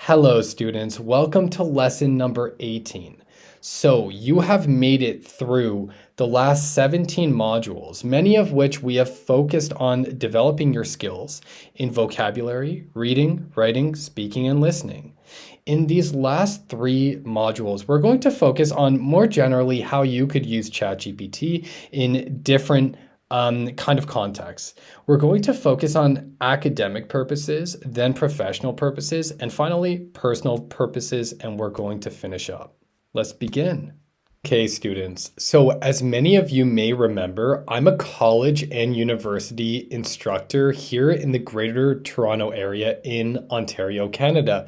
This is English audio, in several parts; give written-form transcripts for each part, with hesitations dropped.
Hello, students. Welcome to lesson number 18. So, you have made it through the last 17 modules, many of which we have focused on developing your skills in vocabulary, reading, writing, speaking, and listening. In these last three modules, we're going to focus on more generally how you could use ChatGPT in different kind of contexts. We're going to focus on academic purposes, then professional purposes, and finally personal purposes, and we're going to finish up. Let's begin. Okay, students. So as many of you may remember, I'm a college and university instructor here in the Greater Toronto Area in Ontario, Canada.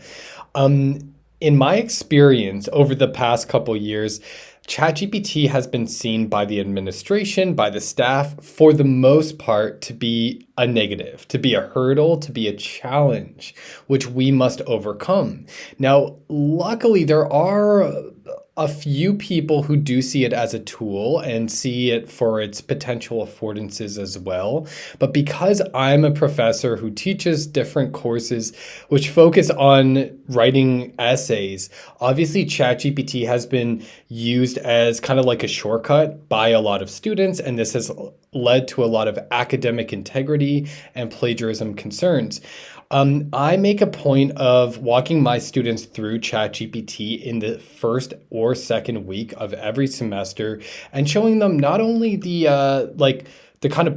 In my experience over the past couple years, ChatGPT has been seen by the administration, by the staff, for the most part, to be a negative, to be a hurdle, to be a challenge, which we must overcome. Now, luckily, there are a few people who do see it as a tool and see it for its potential affordances as well. But because I'm a professor who teaches different courses which focus on writing essays, obviously ChatGPT has been used as kind of like a shortcut by a lot of students, and this has led to a lot of academic integrity and plagiarism concerns. I make a point of walking my students through ChatGPT in the first or second week of every semester and showing them not only the kind of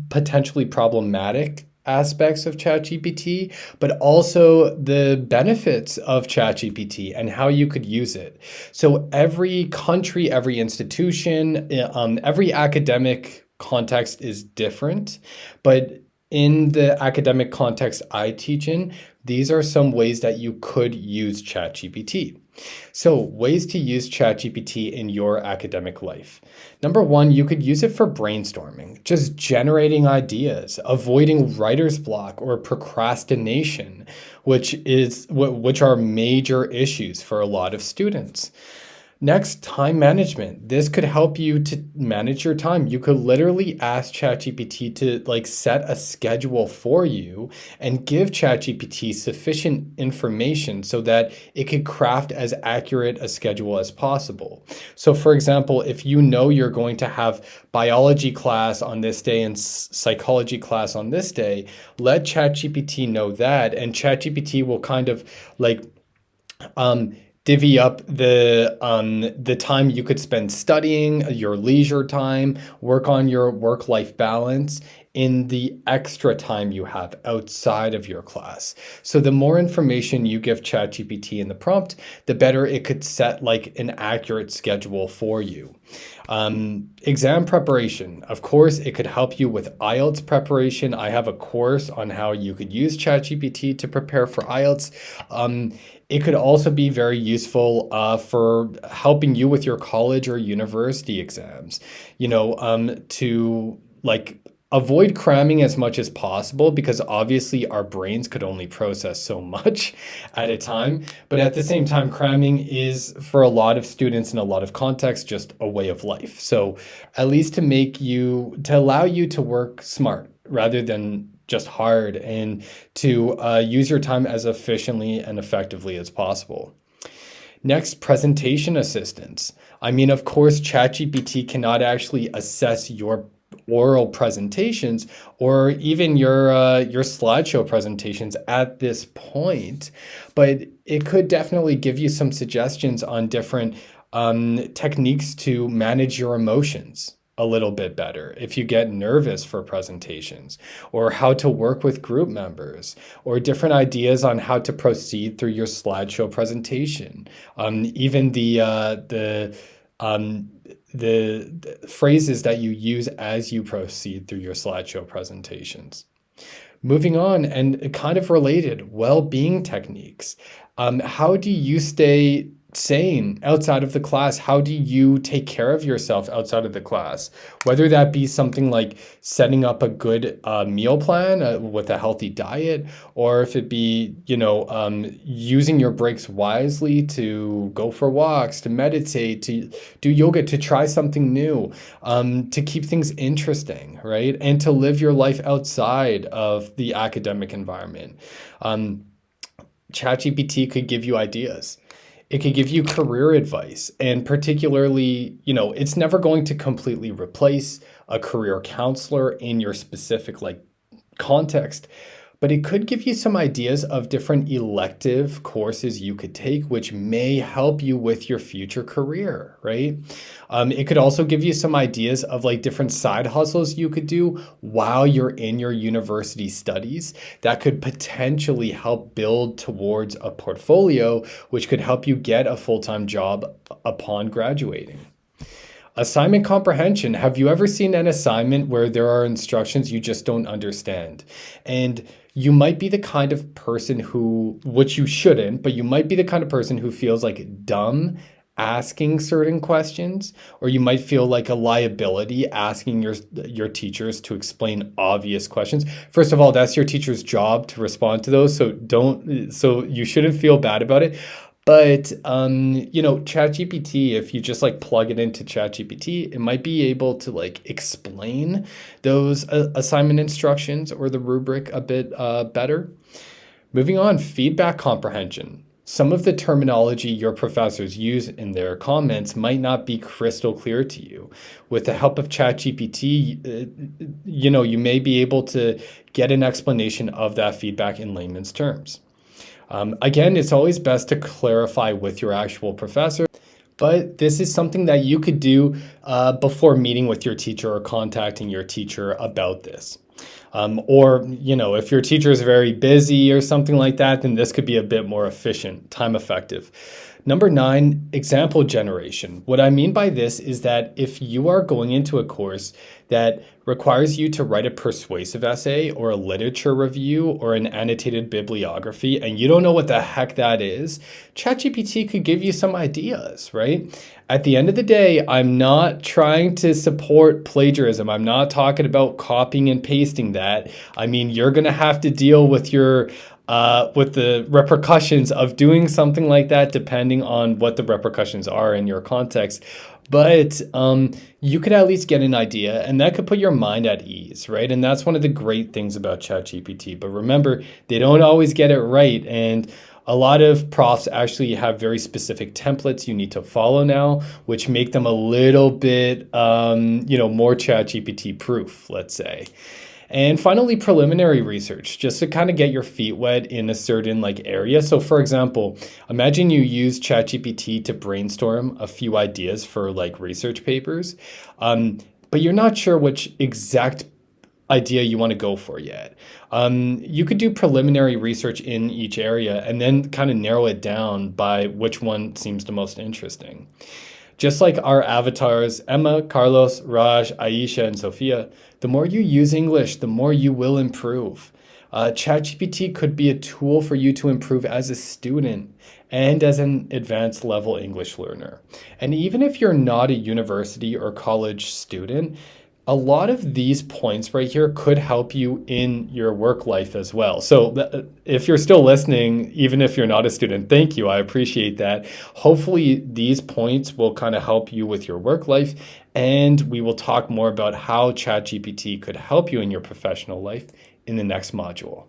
potentially problematic aspects of ChatGPT, but also the benefits of ChatGPT and how you could use it. So every country, every institution, every academic context is different, but in the academic context I teach in, these are some ways that you could use ChatGPT. So, ways to use ChatGPT in your academic life. Number one, you could use it for brainstorming, just generating ideas, avoiding writer's block or procrastination, which are major issues for a lot of students. Next, time management. This could help you to manage your time. You could literally ask ChatGPT to set a schedule for you and give ChatGPT sufficient information so that it could craft as accurate a schedule as possible. So for example, if you know you're going to have biology class on this day and psychology class on this day, let ChatGPT know that, and ChatGPT will kind of divvy up the time you could spend studying, your leisure time, work on your work-life balance in the extra time you have outside of your class. So the more information you give ChatGPT in the prompt, the better it could set an accurate schedule for you. Exam preparation. Of course, it could help you with IELTS preparation. I have a course on how you could use ChatGPT to prepare for IELTS. It could also be very useful for helping you with your college or university exams, to avoid cramming as much as possible, because obviously our brains could only process so much at a time. But at the same time, cramming is, for a lot of students in a lot of contexts, just a way of life. So at least to allow you to work smart rather than just hard, and to use your time as efficiently and effectively as possible. Next, presentation assistance. I mean, of course, ChatGPT cannot actually assess your oral presentations or even your slideshow presentations at this point, but it could definitely give you some suggestions on different techniques to manage your emotions a little bit better if you get nervous for presentations, or how to work with group members, or different ideas on how to proceed through your slideshow presentation. Even the phrases that you use as you proceed through your slideshow presentations. Moving on, and kind of related, well-being techniques. How do you stay sane outside of the class? How do you take care of yourself outside of the class? Whether that be something like setting up a good meal plan with a healthy diet, or if it be, using your breaks wisely to go for walks, to meditate, to do yoga, to try something new, to keep things interesting, right? And to live your life outside of the academic environment. ChatGPT could give you ideas. It could give you career advice. And particularly, it's never going to completely replace a career counselor in your specific like context, but it could give you some ideas of different elective courses you could take, which may help you with your future career, right? It could also give you some ideas of like different side hustles you could do while you're in your university studies that could potentially help build towards a portfolio, which could help you get a full-time job upon graduating. Assignment comprehension. Have you ever seen an assignment where there are instructions you just don't understand? And you might be the kind of person who, which you shouldn't, but you might be the kind of person who feels like dumb asking certain questions, or you might feel like a liability asking your teachers to explain obvious questions. First of all, that's your teacher's job to respond to those, so you shouldn't feel bad about it. But ChatGPT, if you just like plug it into ChatGPT, it might be able to like explain those assignment instructions or the rubric a bit better. Moving on, feedback comprehension. Some of the terminology your professors use in their comments might not be crystal clear to you. With the help of ChatGPT, you may be able to get an explanation of that feedback in layman's terms. Again, it's always best to clarify with your actual professor, but this is something that you could do before meeting with your teacher or contacting your teacher about this. Or, if your teacher is very busy or something like that, then this could be a bit more efficient, time effective. Number 9, example generation. What I mean by this is that if you are going into a course that requires you to write a persuasive essay or a literature review or an annotated bibliography, and you don't know what the heck that is, ChatGPT could give you some ideas, right? At the end of the day, I'm not trying to support plagiarism. I'm not talking about copying and pasting that. I mean, you're going to have to deal with with the repercussions of doing something like that, depending on what the repercussions are in your context. But you could at least get an idea, and that could put your mind at ease, right? And that's one of the great things about ChatGPT. But remember, they don't always get it right. And a lot of profs actually have very specific templates you need to follow now, which make them a little bit, more ChatGPT proof, let's say. And finally, preliminary research, just to kind of get your feet wet in a certain like area. So for example, imagine you use ChatGPT to brainstorm a few ideas for like research papers, but you're not sure which exact idea you want to go for yet. You could do preliminary research in each area and then kind of narrow it down by which one seems the most interesting. Just like our avatars, Emma, Carlos, Raj, Aisha, and Sophia, the more you use English, the more you will improve. ChatGPT could be a tool for you to improve as a student and as an advanced level English learner. And even if you're not a university or college student, a lot of these points right here could help you in your work life as well. So if you're still listening, even if you're not a student, thank you. I appreciate that. Hopefully these points will kind of help you with your work life, and we will talk more about how ChatGPT could help you in your professional life in the next module.